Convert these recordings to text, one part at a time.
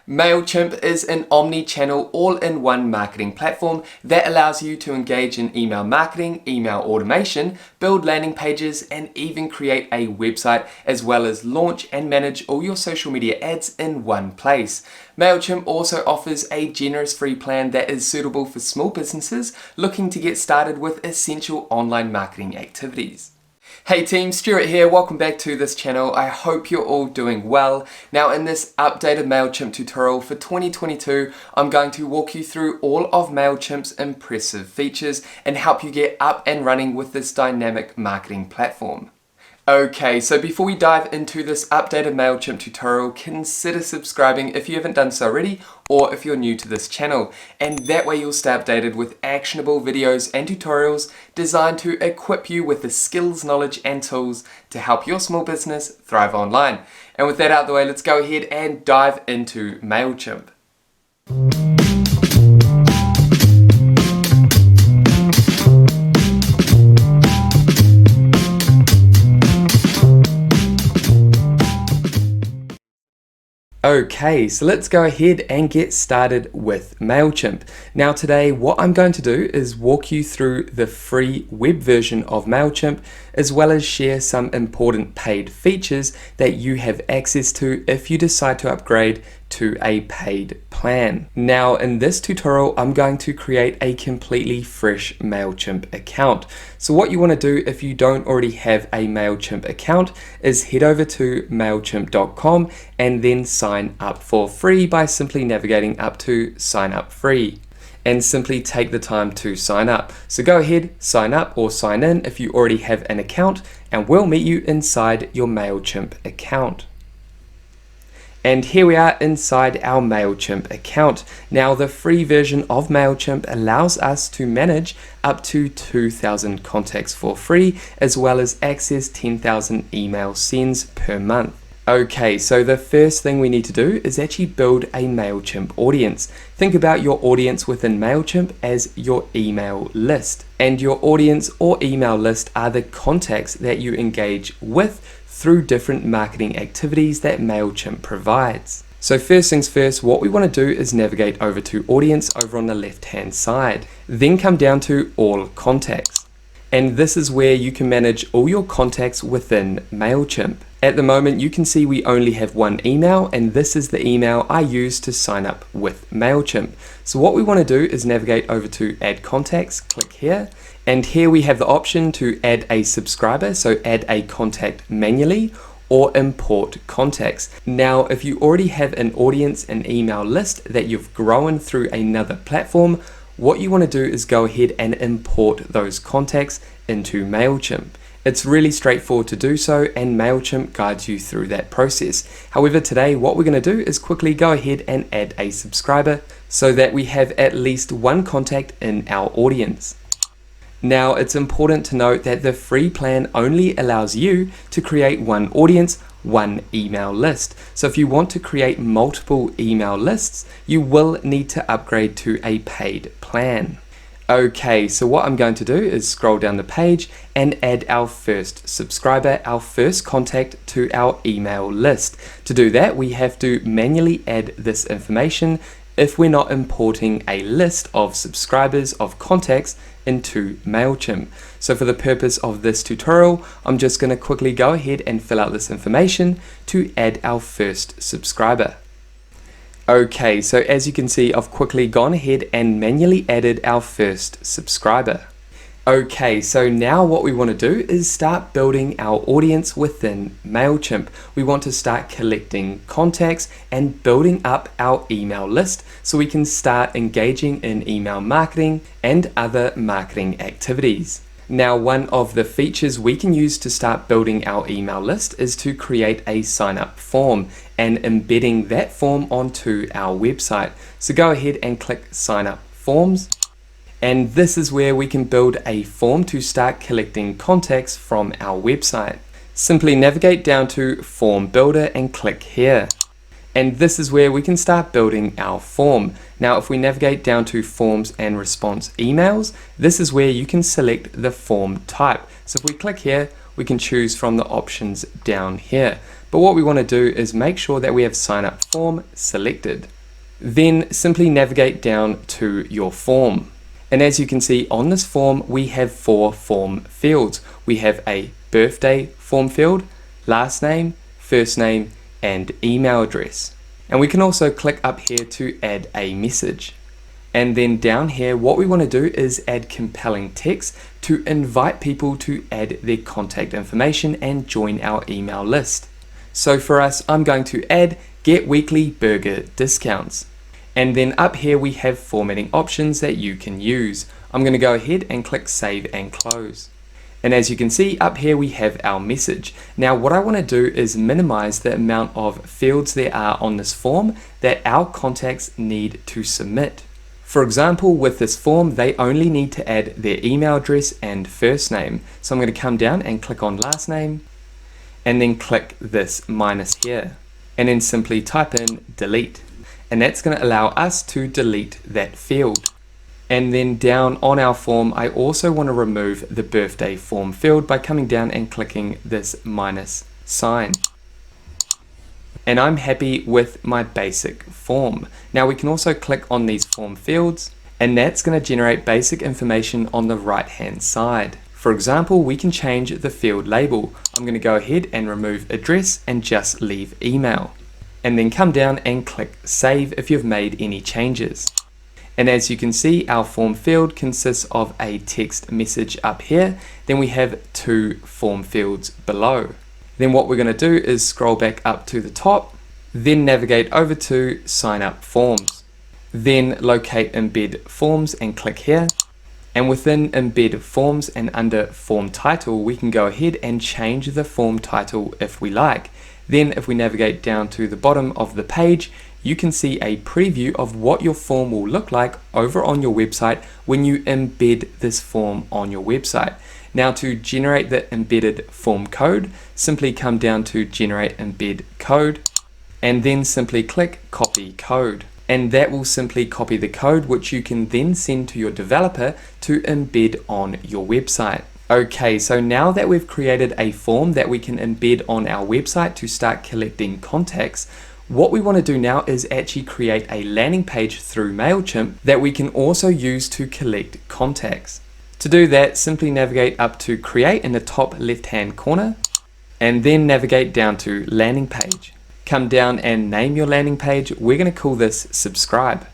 Mailchimp is an omni-channel all-in-one marketing platform that allows you to engage in email marketing, email automation, build landing pages, and even create a website, as well as launch and manage all your social media ads in one place. Mailchimp also offers a generous free plan that is suitable for small businesses looking to get started with essential online marketing activities. Hey team, Stewart here, welcome back to this channel. I hope you're all doing well. Now in this updated Mailchimp tutorial for 2022, I'm going to walk you through all of Mailchimp's impressive features and help you get up and running with this dynamic marketing platform. Okay, so before we dive into this updated Mailchimp tutorial, consider subscribing if you haven't done so already, or if you're new to this channel, and that way you'll stay updated with actionable videos and tutorials designed to equip you with the skills, knowledge and tools to help your small business thrive online. And with that out of the way, let's go ahead and dive into Mailchimp. Okay, so let's go ahead and get started with Mailchimp. Now today what I'm going to do is walk you through the free web version of Mailchimp, as well as share some important paid features that you have access to if you decide to upgrade to a paid plan. Now in this tutorial I'm going to create a completely fresh Mailchimp account. So what you want to do if you don't already have a Mailchimp account is head over to mailchimp.com and then sign up for free by simply navigating up to sign up free, and simply take the time to sign up. So go ahead, sign up or sign in if you already have an account, and we'll meet you inside your Mailchimp account. And here we are inside our Mailchimp account. Now the free version of Mailchimp allows us to manage up to 2,000 contacts for free, as well as access 10,000 email sends per month. Okay, so the first thing we need to do is actually build a Mailchimp audience. Think about your audience within Mailchimp as your email list. And your audience or email list are the contacts that you engage with through different marketing activities that Mailchimp provides. So first things first, what we want to do is navigate over to audience over on the left hand side. Then come down to all contacts. And this is where you can manage all your contacts within Mailchimp. At the moment you can see we only have one email, and this is the email I use to sign up with Mailchimp. So what we want to do is navigate over to add contacts, click here, and here we have the option to add a subscriber, so add a contact manually, or import contacts. Now if you already have an audience and email list that you've grown through another platform, what you want to do is go ahead and import those contacts into Mailchimp. It's really straightforward to do so, and Mailchimp guides you through that process. However, today what we're going to do is quickly go ahead and add a subscriber so that we have at least one contact in our audience. Now it's important to note that the free plan only allows you to create one audience, one email list. So if you want to create multiple email lists, you will need to upgrade to a paid plan. Okay, so what I'm going to do is scroll down the page and add our first subscriber, our first contact, to our email list. To do that, we have to manually add this information if we're not importing a list of subscribers of contacts into Mailchimp. So for the purpose of this tutorial, I'm just going to quickly go ahead and fill out this information to add our first subscriber. Okay, so as you can see, I've quickly gone ahead and manually added our first subscriber. Okay, so now what we want to do is start building our audience within Mailchimp. We want to start collecting contacts and building up our email list so we can start engaging in email marketing and other marketing activities. Now, one of the features we can use to start building our email list is to create a sign up form and embedding that form onto our website. So go ahead and click sign up forms. And this is where we can build a form to start collecting contacts from our website. Simply navigate down to Form Builder and click here. And this is where we can start building our form. Now if we navigate down to Forms and Response Emails, this is where you can select the form type. So if we click here, we can choose from the options down here. But what we want to do is make sure that we have sign up form selected. Then simply navigate down to your form. And as you can see on this form, we have 4 form fields. We have a birthday form field, last name, first name, and email address. And we can also click up here to add a message. And then down here, what we want to do is add compelling text to invite people to add their contact information and join our email list. So for us, I'm going to add get weekly burger discounts. And then up here we have formatting options that you can use. I'm going to go ahead and click save and close. And as you can see up here we have our message. Now what I want to do is minimize the amount of fields there are on this form that our contacts need to submit. For example, with this form, they only need to add their email address and first name. So I'm going to come down and click on last name and then click this minus here and then simply type in delete. And that's going to allow us to delete that field. And then down on our form, I also want to remove the birthday form field by coming down and clicking this minus sign. And I'm happy with my basic form. Now we can also click on these form fields and that's going to generate basic information on the right hand side. For example, we can change the field label. I'm going to go ahead and remove address and just leave email. And then come down and click save if you've made any changes. And as you can see, our form field consists of a text message up here. Then we have 2 form fields below. Then what we're going to do is scroll back up to the top, then navigate over to sign up forms. Then locate embed forms and click here. And within embed forms and under form title, we can go ahead and change the form title if we like. Then if we navigate down to the bottom of the page, you can see a preview of what your form will look like over on your website when you embed this form on your website. Now to generate the embedded form code, simply come down to generate embed code and then simply click copy code. And that will simply copy the code which you can then send to your developer to embed on your website. Okay, so now that we've created a form that we can embed on our website to start collecting contacts, what we want to do now is actually create a landing page through Mailchimp that we can also use to collect contacts. To do that, simply navigate up to create in the top left hand corner and then navigate down to landing page. Come down and name your landing page. We're going to call this subscribe.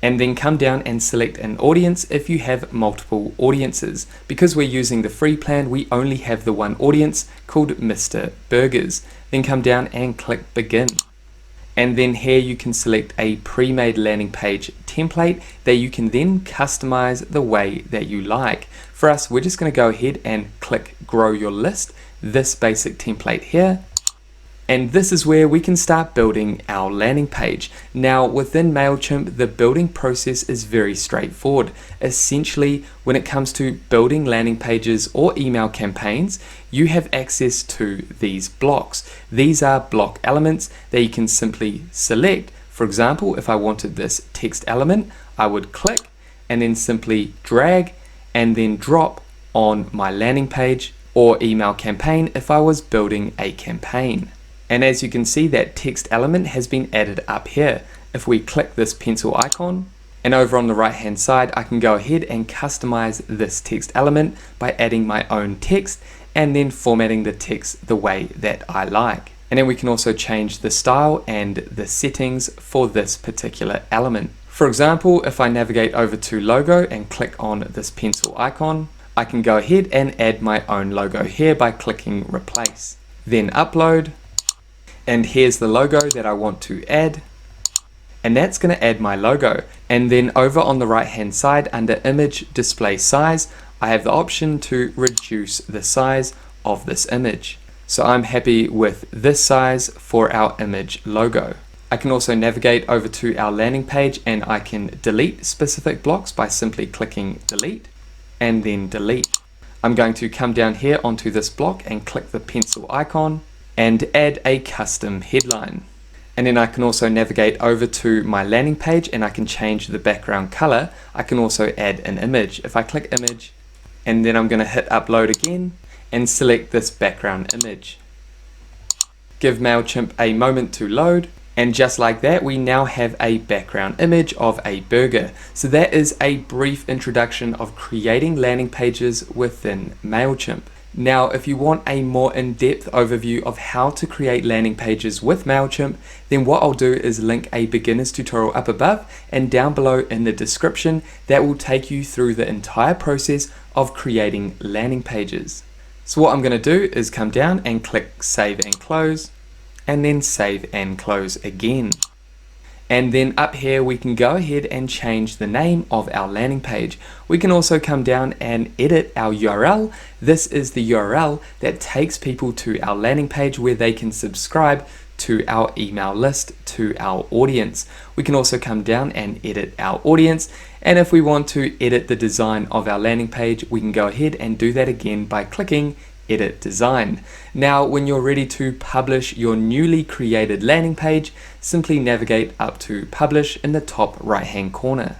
And then come down and select an audience if you have multiple audiences. Because we're using the free plan, we only have the one audience called Mr. Burgers. Then come down and click begin. And then here you can select a pre-made landing page template that you can then customize the way that you like. For us, we're just going to go ahead and click grow your list, this basic template here. And this is where we can start building our landing page. Now within Mailchimp, the building process is very straightforward. Essentially, when it comes to building landing pages or email campaigns, you have access to these blocks. These are block elements that you can simply select. For example, if I wanted this text element, I would click and then simply drag and then drop on my landing page or email campaign if I was building a campaign. And as you can see, that text element has been added up here. If we click this pencil icon, and over on the right hand side, I can go ahead and customize this text element by adding my own text and then formatting the text the way that I like. And then we can also change the style and the settings for this particular element. For example, if I navigate over to logo and click on this pencil icon, I can go ahead and add my own logo here by clicking replace. Then upload. And here's the logo that I want to add. And that's going to add my logo. And then over on the right hand side under image display size, I have the option to reduce the size of this image. So I'm happy with this size for our image logo. I can also navigate over to our landing page and I can delete specific blocks by simply clicking delete and then delete. I'm going to come down here onto this block and click the pencil icon and add a custom headline. And then I can also navigate over to my landing page and I can change the background color. I can also add an image. If I click image and then I'm going to hit upload again and select this background image. Give Mailchimp a moment to load And just like that, we now have a background image of a burger. So that is a brief introduction of creating landing pages within Mailchimp. Now, if you want a more in-depth overview of how to create landing pages with Mailchimp, then what I'll do is link a beginner's tutorial up above and down below in the description that will take you through the entire process of creating landing pages. So what I'm going to do is come down and click Save and Close, and then Save and Close again. And then up here we can go ahead and change the name of our landing page. We can also come down and edit our URL. This is the URL that takes people to our landing page where they can subscribe to our email list, to our audience. We can also come down and edit our audience. And if we want to edit the design of our landing page, we can go ahead and do that again by clicking Edit Design. Now, when you're ready to publish your newly created landing page, simply navigate up to Publish in the top right hand corner.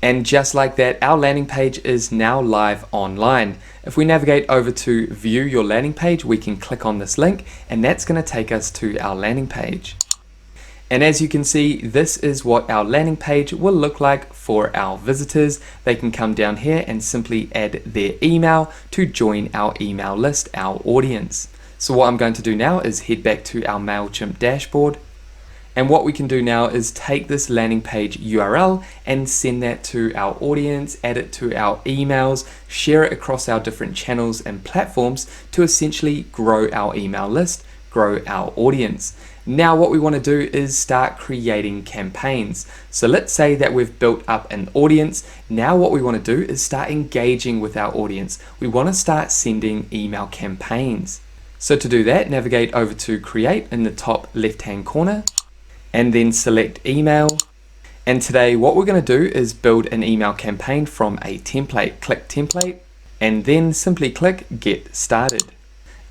And just like that, our landing page is now live online. If we navigate over to View Your Landing Page, we can click on this link, and that's going to take us to our landing page. And as you can see, this is what our landing page will look like for our visitors. They can come down here and simply add their email to join our email list, our audience. So what I'm going to do now is head back to our Mailchimp dashboard. And what we can do now is take this landing page URL and send that to our audience, add it to our emails, share it across our different channels and platforms to essentially grow our email list, grow our audience. Now what we want to do is start creating campaigns. So let's say that we've built up an audience. Now what we want to do is start engaging with our audience. We want to start sending email campaigns. So to do that, navigate over to Create in the top left hand corner and then select Email. And today what we're going to do is build an email campaign from a template. Click Template and then simply click Get Started.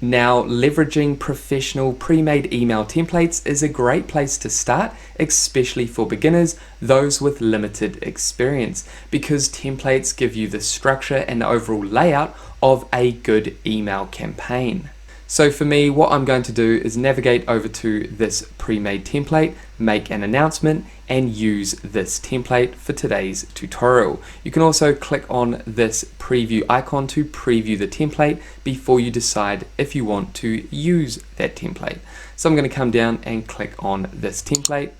Now, leveraging professional pre-made email templates is a great place to start, especially for beginners, those with limited experience, because templates give you the structure and the overall layout of a good email campaign. So for me, what I'm going to do is navigate over to this pre-made template, make an announcement, and use this template for today's tutorial. You can also click on this preview icon to preview the template before you decide if you want to use that template. So I'm going to come down and click on this template.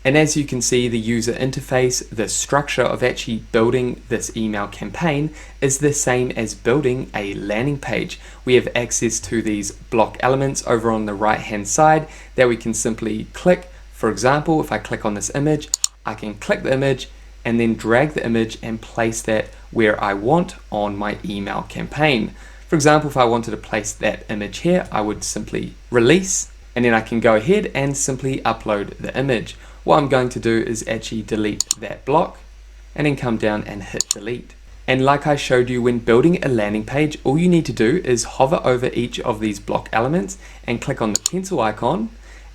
And as you can see, the user interface, the structure of actually building this email campaign is the same as building a landing page. We have access to these block elements over on the right hand side that we can simply click. For example, if I click on this image, I can click the image and then drag the image and place that where I want on my email campaign. For example, if I wanted to place that image here, I would simply release, and then I can go ahead and simply upload the image. What I'm going to do is actually delete that block and then come down and hit delete. And like I showed you when building a landing page, all you need to do is hover over each of these block elements and click on the pencil icon,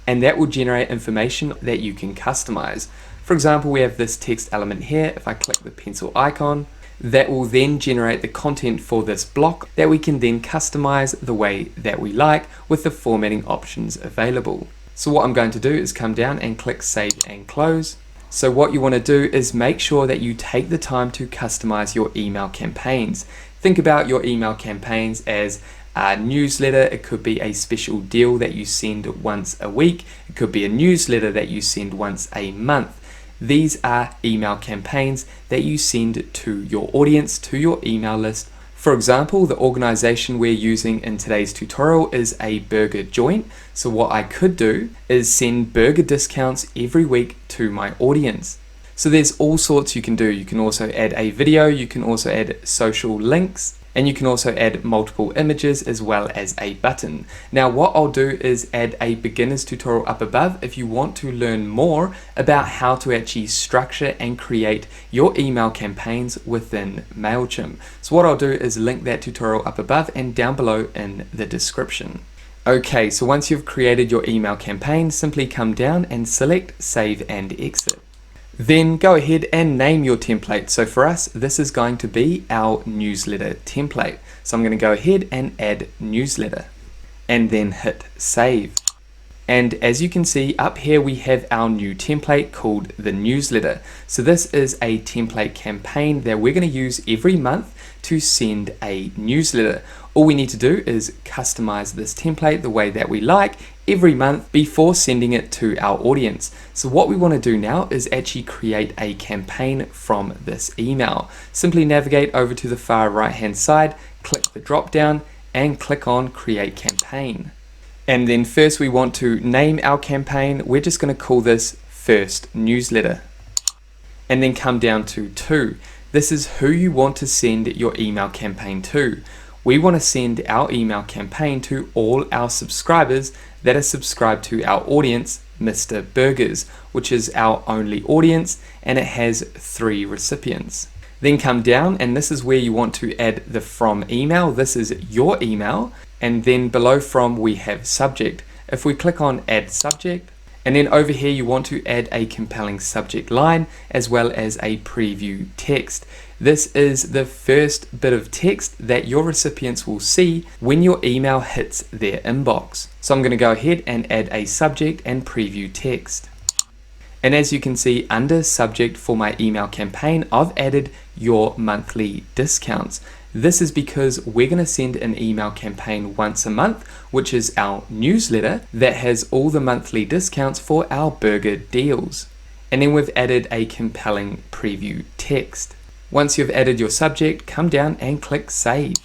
and that will generate information that you can customize. For example, we have this text element here. If I click the pencil icon, that will then generate the content for this block that we can then customize the way that we like with the formatting options available. So what I'm going to do is come down and click Save and Close. So what you want to do is make sure that you take the time to customize your email campaigns. Think about your email campaigns as a newsletter. It could be a special deal that you send once a week. It could be a newsletter that you send once a month. These are email campaigns that you send to your audience, to your email list. For example, the organization we're using in today's tutorial is a burger joint. So what I could do is send burger discounts every week to my audience. So there's all sorts you can do. You can also add a video, you can also add social links, and you can also add multiple images as well as a button. Now what I'll do is add a beginner's tutorial up above if you want to learn more about how to actually structure and create your email campaigns within Mailchimp. So what I'll do is link that tutorial up above and down below in the description. Okay, so once you've created your email campaign, simply come down and select Save and Exit. Then go ahead and name your template. So for us, this is going to be our newsletter template. So I'm going to go ahead and add newsletter and then hit save. And as you can see up here, we have our new template called the newsletter. So this is a template campaign that we're going to use every month to send a newsletter. All we need to do is customize this template the way that we like every month before sending it to our audience. So what we want to do now is actually create a campaign from this email. Simply navigate over to the far right hand side, click the drop down and click on create campaign. And then first we want to name our campaign. We're just going to call this first newsletter. And then come down to to. This is who you want to send your email campaign to. We want to send our email campaign to all our subscribers that are subscribed to our audience, Mr. Burgers, which is our only audience, and it has 3 recipients. Then come down, and this is where you want to add the from email. This is your email. And then below from we have subject. If we click on add subject, and then over here you want to add a compelling subject line as well as a preview text. This is the first bit of text that your recipients will see when your email hits their inbox. So I'm going to go ahead and add a subject and preview text. And as you can see under subject for my email campaign, I've added your monthly discounts. This is because we're going to send an email campaign once a month, which is our newsletter that has all the monthly discounts for our burger deals. And then we've added a compelling preview text. Once you've added your subject, come down and click save.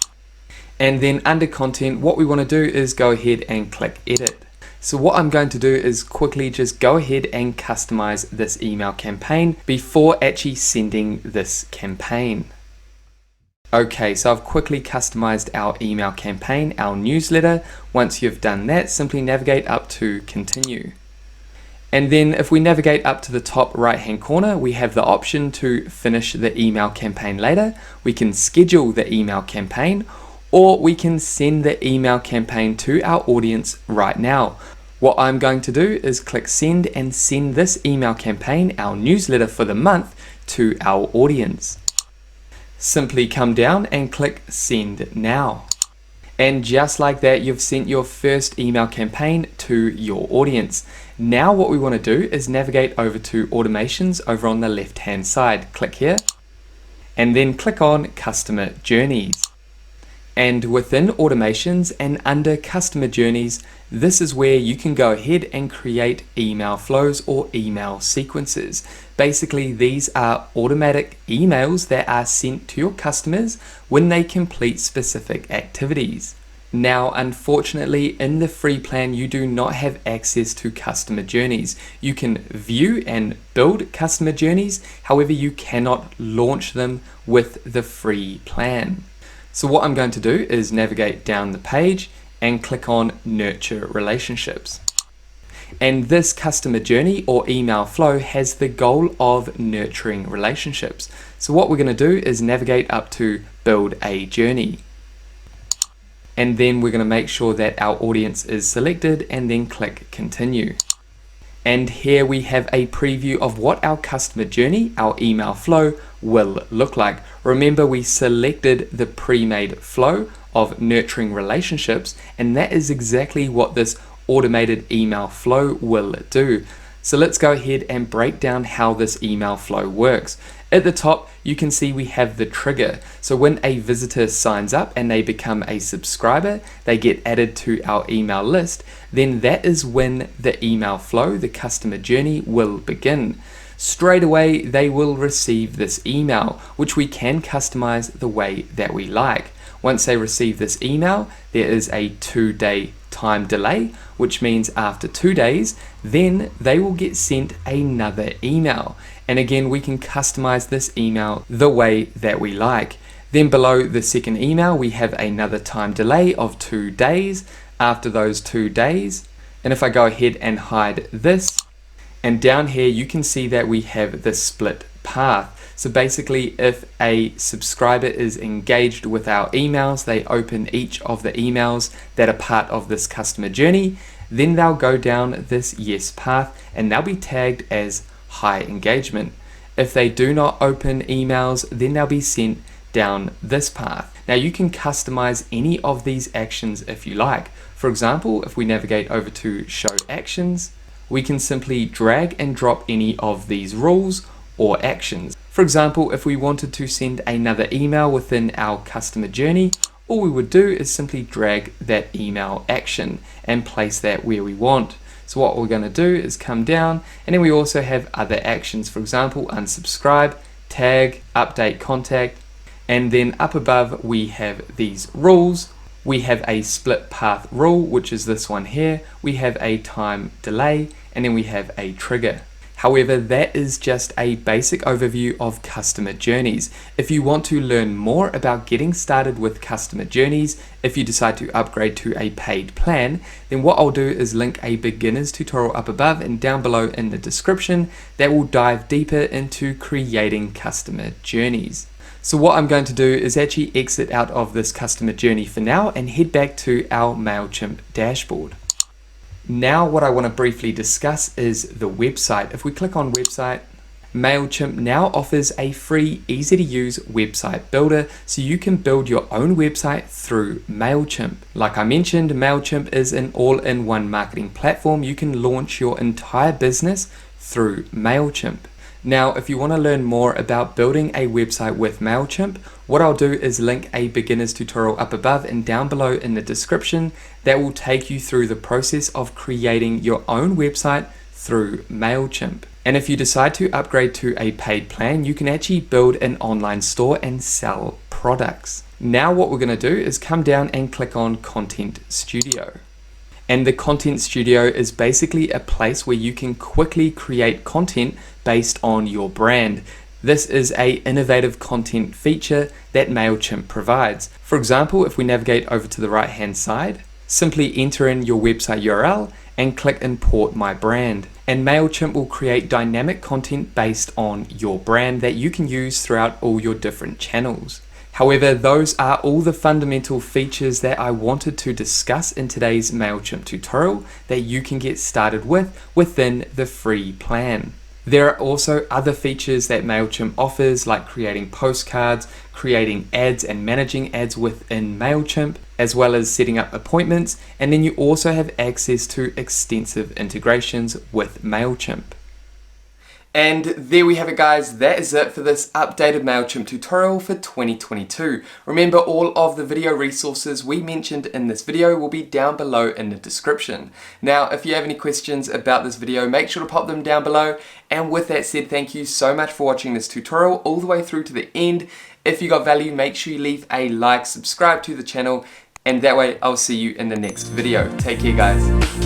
And then under content, what we want to do is go ahead and click edit. So what I'm going to do is quickly just go ahead and customize this email campaign before actually sending this campaign. Okay, so I've quickly customized our email campaign, our newsletter. Once you've done that, simply navigate up to continue. And then if we navigate up to the top right hand corner, we have the option to finish the email campaign later. We can schedule the email campaign, or we can send the email campaign to our audience right now. What I'm going to do is click send and send this email campaign, our newsletter for the month, to our audience. Simply come down and click send now. And just like that, you've sent your first email campaign to your audience. Now what we want to do is navigate over to automations over on the left hand side. Click here and then click on customer journeys. And within automations and under customer journeys, this is where you can go ahead and create email flows or email sequences. Basically, these are automatic emails that are sent to your customers when they complete specific activities. Now, unfortunately, in the free plan, you do not have access to customer journeys. You can view and build customer journeys, however, you cannot launch them with the free plan. So what I'm going to do is navigate down the page and click on Nurture Relationships. And this customer journey or email flow has the goal of nurturing relationships. So what we're going to do is navigate up to Build a Journey. And then we're going to make sure that our audience is selected and then click Continue. And here we have a preview of what our customer journey, our email flow, will look like. Remember, we selected the pre-made flow of nurturing relationships, and that is exactly what this automated email flow will do. So let's go ahead and break down how this email flow works. At the top, you can see we have the trigger. So when a visitor signs up and they become a subscriber, they get added to our email list, then that is when the email flow, the customer journey, will begin. Straight away, they will receive this email, which we can customize the way that we like. Once they receive this email, there is a 2-day time delay, which means after 2 days, then they will get sent another email. And again, we can customize this email the way that we like. Then below the second email, we have another time delay of 2 days after those 2 days. And if I go ahead and hide this, and down here, you can see that we have the split path. So basically, if a subscriber is engaged with our emails, they open each of the emails that are part of this customer journey, then they'll go down this yes path and they'll be tagged as high engagement. If they do not open emails, then they'll be sent down this path. Now you can customize any of these actions if you like. For example, if we navigate over to Show Actions, we can simply drag and drop any of these rules or actions. For example, if we wanted to send another email within our customer journey, all we would do is simply drag that email action and place that where we want. So what we're going to do is come down, and then we also have other actions. For example, unsubscribe, tag, update contact, and then up above we have these rules. We have a split path rule, which is this one here. We have a time delay, and then we have a trigger. However, that is just a basic overview of customer journeys. If you want to learn more about getting started with customer journeys, if you decide to upgrade to a paid plan, then what I'll do is link a beginner's tutorial up above and down below in the description that will dive deeper into creating customer journeys. So what I'm going to do is actually exit out of this customer journey for now and head back to our Mailchimp dashboard. Now what I want to briefly discuss is the website. If we click on website, Mailchimp now offers a free, easy to use website builder, so you can build your own website through Mailchimp. Like I mentioned, Mailchimp is an all-in-one marketing platform. You can launch your entire business through Mailchimp. Now, if you want to learn more about building a website with Mailchimp, what I'll do is link a beginner's tutorial up above and down below in the description that will take you through the process of creating your own website through Mailchimp. And if you decide to upgrade to a paid plan, you can actually build an online store and sell products. Now what we're going to do is come down and click on Content Studio. And the Content Studio is basically a place where you can quickly create content based on your brand. This is an innovative content feature that Mailchimp provides. For example, if we navigate over to the right hand side, simply enter in your website URL and click Import My Brand. And Mailchimp will create dynamic content based on your brand that you can use throughout all your different channels. However, those are all the fundamental features that I wanted to discuss in today's Mailchimp tutorial that you can get started with within the free plan. There are also other features that Mailchimp offers, like creating postcards, creating ads and managing ads within Mailchimp, as well as setting up appointments, and then you also have access to extensive integrations with Mailchimp. And there we have it, guys. That is it for this updated Mailchimp tutorial for 2022. Remember, all of the video resources we mentioned in this video will be down below in the description. Now, if you have any questions about this video, make sure to pop them down below. And with that said, thank you so much for watching this tutorial all the way through to the end. If you got value, make sure you leave a like, subscribe to the channel, and that way I'll see you in the next video. Take care, guys.